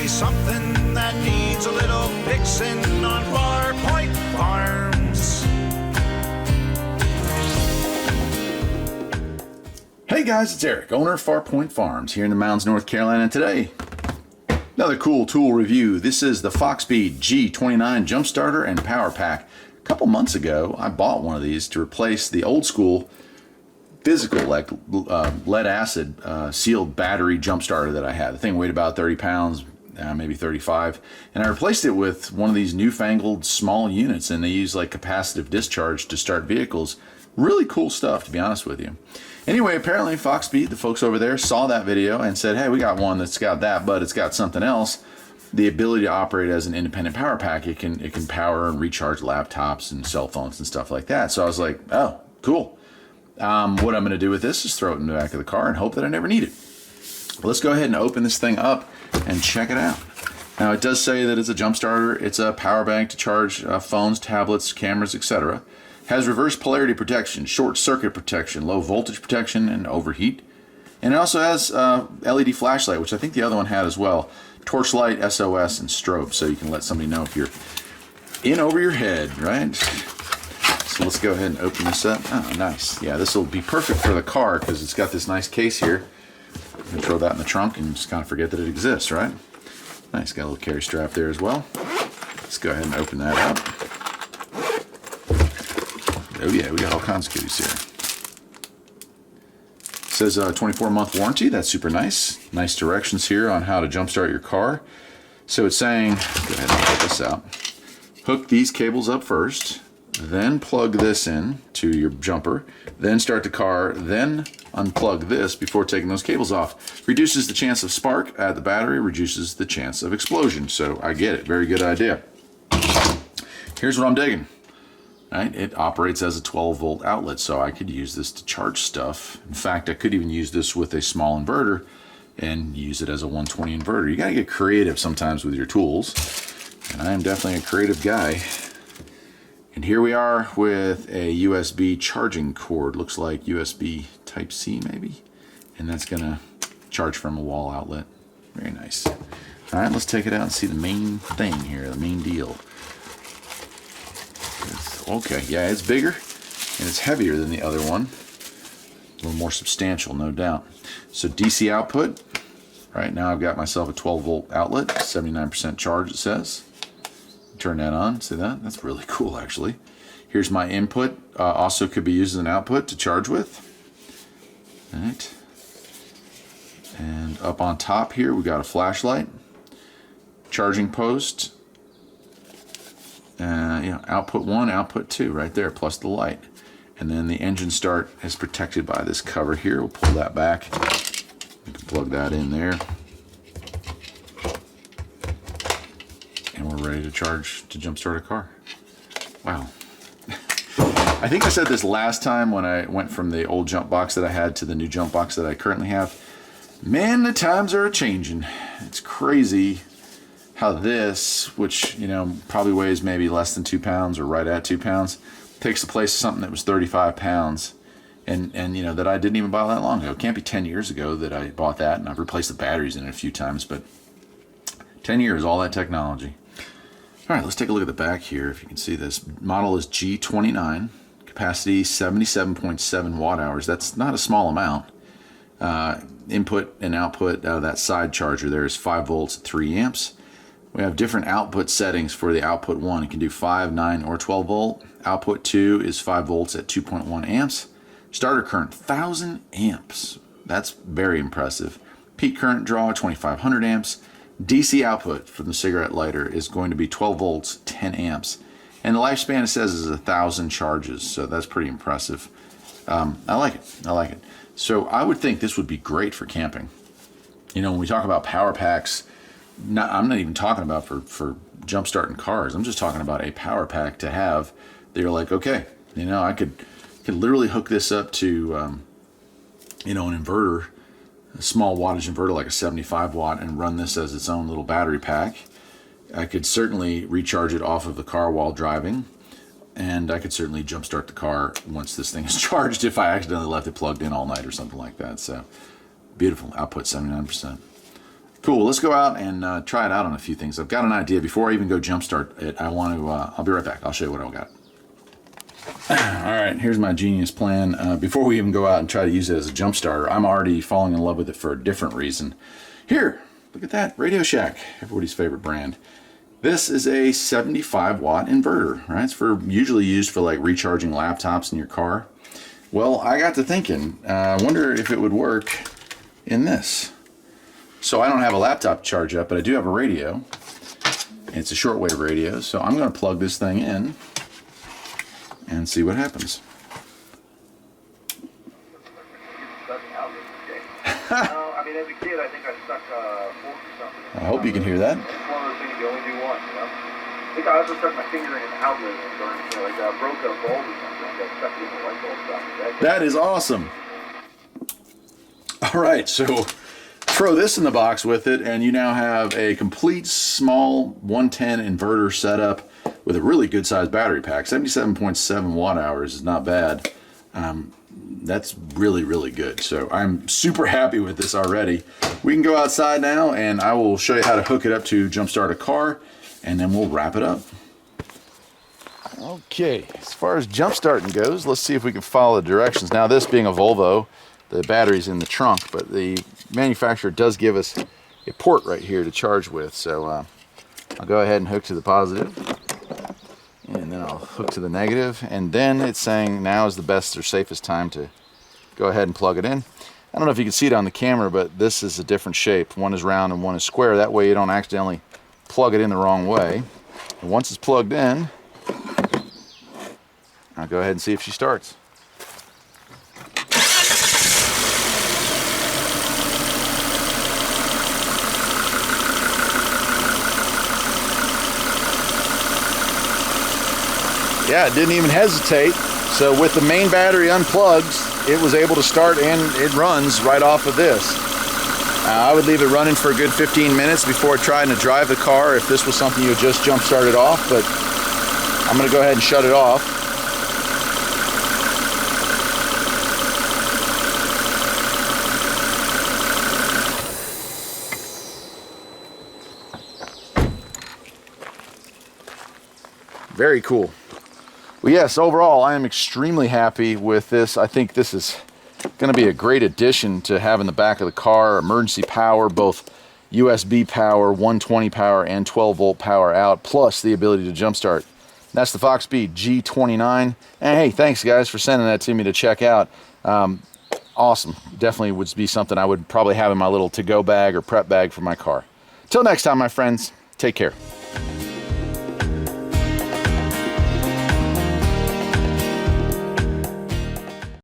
something that needs a little fixing on Farpoint Farms. Hey guys, it's Eric, owner of Farpoint Farms here in the mountains, North Carolina. And today, another cool tool review. This is the Foxspeed G29 Jump Starter and Power Pack. A couple months ago, I bought one of these to replace the old school physical, like lead acid sealed battery jump starter that I had. The thing weighed about 30 pounds, maybe 35, and I replaced it with one of these newfangled small units, and they use like capacitive discharge to start vehicles. Really cool stuff, to be honest with you. Anyway, apparently Foxspeed, the folks over there, saw that video and said, hey, we got one that's got that, but it's got something else. The ability to operate as an independent power pack. It can power and recharge laptops and cell phones and stuff like that. So I was like, oh, cool. What I'm going to do with this is throw it in the back of the car and hope that I never need it. Let's go ahead and open this thing up and check it out. Now, it does say that it's a jump starter. It's a power bank to charge phones, tablets, cameras, etc. Has reverse polarity protection, short circuit protection, low voltage protection, and overheat. And it also has LED flashlight, which I think the other one had as well. Torch light, SOS, and strobe, so you can let somebody know if you're in over your head, right? So let's go ahead and open this up. Oh, nice. Yeah, this will be perfect for the car because it's got this nice case here. You can throw that in the trunk and just kind of forget that it exists, right? Nice, got a little carry strap there as well. Let's go ahead and open that up. Oh yeah, we got all kinds of goodies here. It says 24-month warranty. That's super nice. Nice directions here on how to jumpstart your car. So it's saying, go ahead and pull this out. Hook these cables up first. Then plug this in to your jumper, then start the car, then unplug this before taking those cables off. Reduces the chance of spark at the battery, reduces the chance of explosion. So I get it, very good idea. Here's what I'm digging. Right? It operates as a 12-volt outlet, so I could use this to charge stuff. In fact, I could even use this with a small inverter and use it as a 120 inverter. You gotta get creative sometimes with your tools, and I am definitely a creative guy. And here we are with a USB charging cord. Looks like USB Type-C maybe. And that's gonna charge from a wall outlet. Very nice. All right, let's take it out and see the main thing here, the main deal. Okay, yeah, it's bigger and it's heavier than the other one. A little more substantial, no doubt. So DC output. Right now I've got myself a 12-volt outlet, 79% charge it says. Turn that on, see that? That's really cool actually. Here's my input, also could be used as an output to charge with. All right. And up on top here we got a flashlight, charging post, output 1, output 2 right there, plus the light. And then the engine start is protected by this cover here. We'll pull that back. You can plug that in there. And we're ready to charge to jumpstart a car. Wow. I think I said this last time when I went from the old jump box that I had to the new jump box that I currently have. Man, the times are a-changing. It's crazy how this, which, probably weighs maybe less than 2 pounds or right at 2 pounds, takes the place of something that was 35 pounds. And that I didn't even buy that long ago. It can't be 10 years ago that I bought that, and I've replaced the batteries in it a few times, but 10 years, all that technology. All right, let's take a look at the back here. If you can see this, model is G29, capacity 77.7 watt hours. That's not a small amount. Input and output out of that side charger there is 5 volts at 3 amps. We have different output settings for the output 1. You can do 5, 9, or 12 volt. Output 2 is 5 volts at 2.1 amps. Starter current, 1,000 amps. That's very impressive. Peak current draw, 2,500 amps. DC output from the cigarette lighter is going to be 12 volts, 10 amps. And the lifespan, it says, is 1,000 charges, so that's pretty impressive. I like it. So I would think this would be great for camping. When we talk about power packs, I'm not even talking about for jump starting cars. I'm just talking about a power pack to have. They're like, okay, I could literally hook this up to, an inverter, a small wattage inverter like a 75 watt, and run this as its own little battery pack. I could certainly recharge it off of the car while driving, and I could certainly jumpstart the car once this thing is charged if I accidentally left it plugged in all night or something like that. So beautiful. Output 79%. Cool. Let's go out and try it out on a few things. I've got an idea. Before I even go jumpstart it, I want to. I'll be right back. I'll show you what I've got. All right, here's my genius plan. Before we even go out and try to use it as a jump starter, I'm already falling in love with it for a different reason. Here, look at that, Radio Shack, everybody's favorite brand. This is a 75 watt inverter, right? It's usually used for like recharging laptops in your car. Well, I got to thinking, I wonder if it would work in this. So I don't have a laptop to charge up, but I do have a radio. It's a shortwave radio, so I'm going to plug this thing in and see what happens. I mean, as a kid, I think I stuck a fork or something. I hope you can hear that. It's one of those things you only do once, you know? I think I also stuck my finger in an outlet and burned, you know, like a broke a bulb or something. I stuck it in the light bulb socket. That is awesome. All right, so throw this in the box with it, and you now have a complete small 110 inverter setup with a really good sized battery pack. 77.7 watt hours is not bad. That's really, really good. So I'm super happy with this already. We can go outside now and I will show you how to hook it up to jumpstart a car, and then we'll wrap it up. Okay, as far as jump starting goes, let's see if we can follow the directions. Now, this being a Volvo, the battery's in the trunk, but the manufacturer does give us a port right here to charge with. So I'll go ahead and hook to the positive, and then I'll hook to the negative, and then it's saying now is the best or safest time to go ahead and plug it in. I don't know if you can see it on the camera, but this is a different shape. One is round and one is square. That way you don't accidentally plug it in the wrong way. And once it's plugged in, I'll go ahead and see if she starts. Yeah, it didn't even hesitate. So with the main battery unplugged, it was able to start, and it runs right off of this. I would leave it running for a good 15 minutes before trying to drive the car if this was something you just jump started off, but I'm going to go ahead and shut it off. Very cool. Well, yes, overall, I am extremely happy with this. I think this is going to be a great addition to have in the back of the car. Emergency power, both USB power, 120 power, and 12 volt power out, plus the ability to jumpstart. That's the Foxbee G29. And hey, thanks guys for sending that to me to check out. Awesome. Definitely would be something I would probably have in my little to-go bag or prep bag for my car. Till next time, my friends, take care.